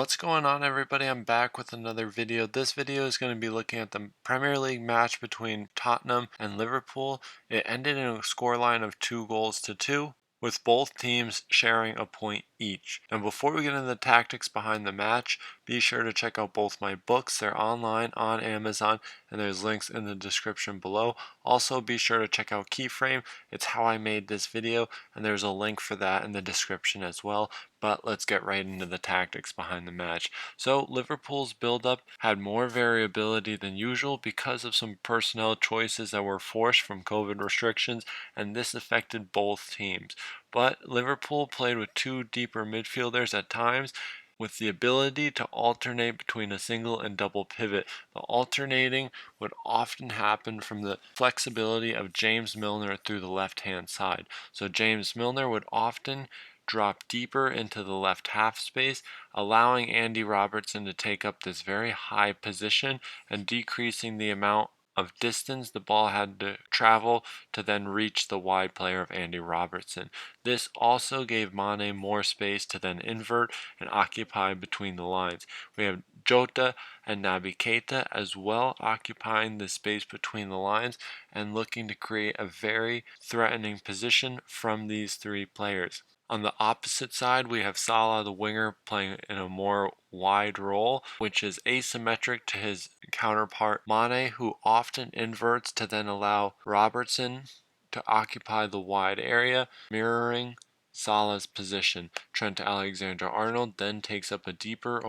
What's going on, everybody? I'm back with another video. This video is going to be looking at the Premier League match between Tottenham and Liverpool. It ended in a scoreline of 2-2, with both teams sharing a point each. Now, before we get into the tactics behind the match, be sure to check out both my books. They're online on Amazon, and there's links in the description below. Also, be sure to check out Keyframe. It's how I made this video, and there's a link for that in the description as well. But let's get right into the tactics behind the match. So Liverpool's build-up had more variability than usual because of some personnel choices that were forced from COVID restrictions, and this affected both teams. But Liverpool played with two deeper midfielders at times, with the ability to alternate between a single and double pivot. The alternating would often happen from the flexibility of James Milner through the left-hand side. So James Milner would often drop deeper into the left half space, allowing Andy Robertson to take up this very high position and decreasing the amount of distance the ball had to travel to then reach the wide player of Andy Robertson. This also gave Mane more space to then invert and occupy between the lines. We have Jota and Naby Keita as well occupying the space between the lines and looking to create a very threatening position from these three players. On the opposite side, we have Salah, the winger, playing in a more wide role, which is asymmetric to his counterpart Mane, who often inverts to then allow Robertson to occupy the wide area, mirroring Salah's position. Trent Alexander-Arnold then takes up a deeper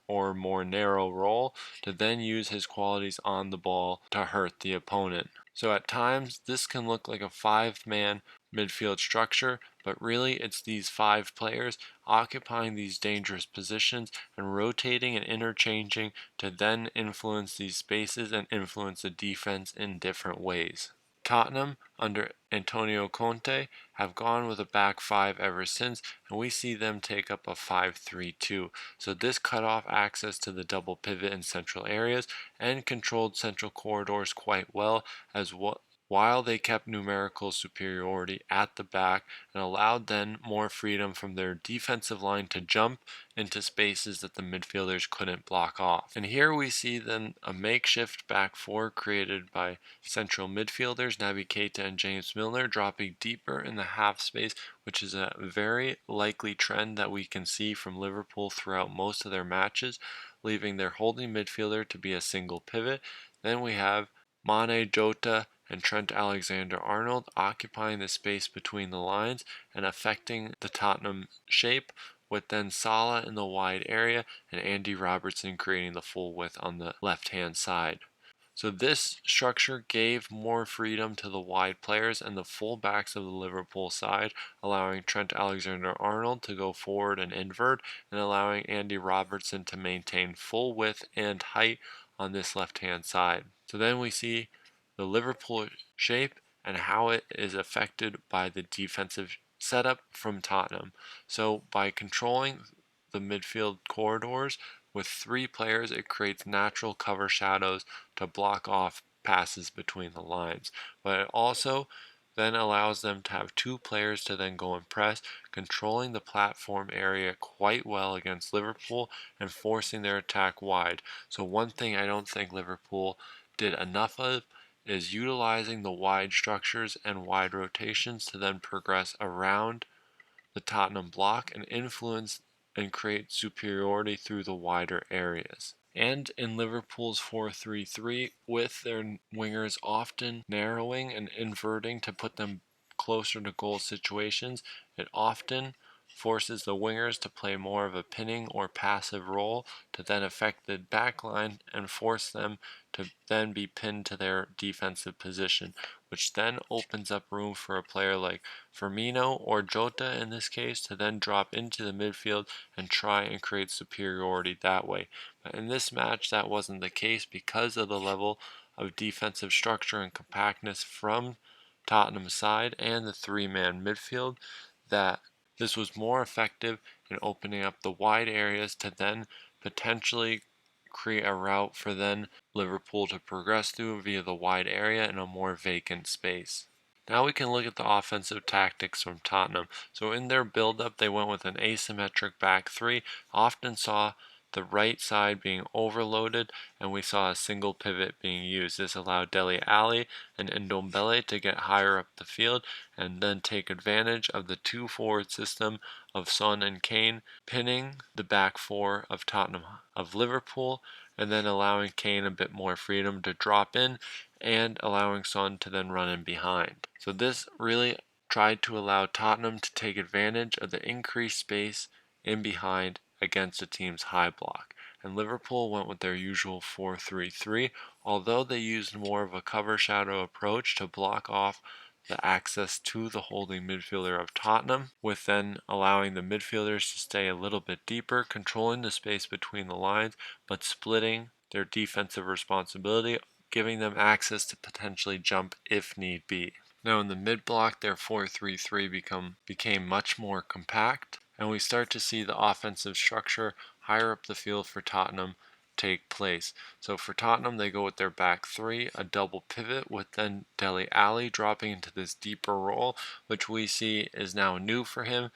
or more narrow role to then use his qualities on the ball to hurt the opponent. So at times, this can look like a five-man midfield structure, but really it's these five players occupying these dangerous positions and rotating and interchanging to then influence these spaces and influence the defense in different ways. Tottenham, under Antonio Conte, have gone with a back five ever since, and we see them take up a 5-3-2. So this cut off access to the double pivot in central areas and controlled central corridors quite well, while they kept numerical superiority at the back and allowed then more freedom from their defensive line to jump into spaces that the midfielders couldn't block off. And here we see then a makeshift back four created by central midfielders Naby Keita and James Milner dropping deeper in the half space, which is a very likely trend that we can see from Liverpool throughout most of their matches, leaving their holding midfielder to be a single pivot. Then we have Mane, Jota, and Trent Alexander-Arnold occupying the space between the lines and affecting the Tottenham shape, with then Salah in the wide area and Andy Robertson creating the full width on the left-hand side. So this structure gave more freedom to the wide players and the full backs of the Liverpool side, allowing Trent Alexander-Arnold to go forward and invert, and allowing Andy Robertson to maintain full width and height on this left-hand side. So then we see the Liverpool shape and how it is affected by the defensive setup from Tottenham. So by controlling the midfield corridors with three players, it creates natural cover shadows to block off passes between the lines. But it also then allows them to have two players to then go and press, controlling the platform area quite well against Liverpool and forcing their attack wide. So one thing I don't think Liverpool did enough of is utilizing the wide structures and wide rotations to then progress around the Tottenham block and influence and create superiority through the wider areas. And in Liverpool's 4-3-3, with their wingers often narrowing and inverting to put them closer to goal situations, it often forces the wingers to play more of a pinning or passive role to then affect the backline and force them to then be pinned to their defensive position, which then opens up room for a player like Firmino or Jota in this case to then drop into the midfield and try and create superiority that way. But in this match, that wasn't the case because of the level of defensive structure and compactness from Tottenham's side and the three-man midfield, that this was more effective in opening up the wide areas to then potentially create a route for then Liverpool to progress through via the wide area in a more vacant space. Now we can look at the offensive tactics from Tottenham. So in their build-up, they went with an asymmetric back three, often saw the right side being overloaded, and we saw a single pivot being used. This allowed Dele Alli and Ndombele to get higher up the field and then take advantage of the two forward system of Son and Kane, pinning the back four of Liverpool, and then allowing Kane a bit more freedom to drop in and allowing Son to then run in behind. So this really tried to allow Tottenham to take advantage of the increased space in behind against a team's high block. And Liverpool went with their usual 4-3-3, although they used more of a cover shadow approach to block off the access to the holding midfielder of Tottenham, with then allowing the midfielders to stay a little bit deeper, controlling the space between the lines, but splitting their defensive responsibility, giving them access to potentially jump if need be. Now in the mid block, their 4-3-3 became much more compact, and we start to see the offensive structure higher up the field for Tottenham take place. So for Tottenham, they go with their back three, a double pivot with then Dele Alli dropping into this deeper role, which we see is now new for him.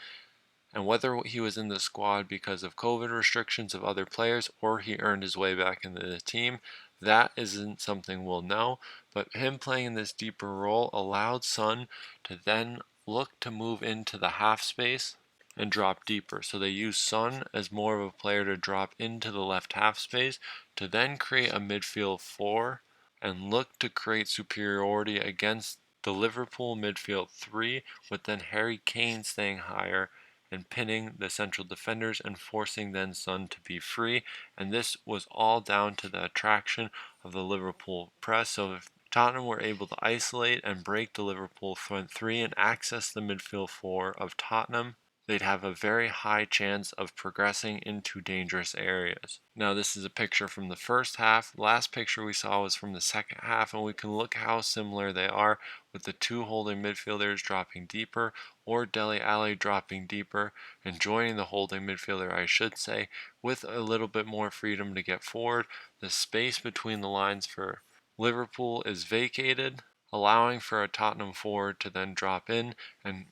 And whether he was in the squad because of COVID restrictions of other players or he earned his way back into the team, that isn't something we'll know. But him playing in this deeper role allowed Son to then look to move into the half space and drop deeper. So they use Son as more of a player to drop into the left half space to then create a midfield four and look to create superiority against the Liverpool midfield three, with then Harry Kane staying higher and pinning the central defenders and forcing then Son to be free. And this was all down to the attraction of the Liverpool press. So if Tottenham were able to isolate and break the Liverpool front three and access the midfield four of Tottenham, they'd have a very high chance of progressing into dangerous areas. Now this is a picture from the first half. The last picture we saw was from the second half, and we can look how similar they are, with the two holding midfielders dropping deeper or Dele Alli dropping deeper and joining the holding midfielder, I should say, with a little bit more freedom to get forward. The space between the lines for Liverpool is vacated, allowing for a Tottenham forward to then drop in and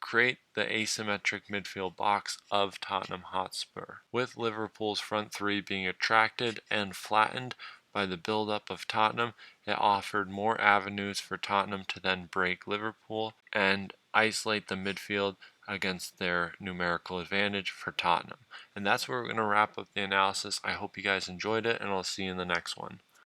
create the asymmetric midfield box of Tottenham Hotspur, with Liverpool's front three being attracted and flattened by the build-up of Tottenham. It offered more avenues for Tottenham to then break Liverpool and isolate the midfield against their numerical advantage for Tottenham. And that's where we're going to wrap up the analysis. I hope you guys enjoyed it, and I'll see you in the next one.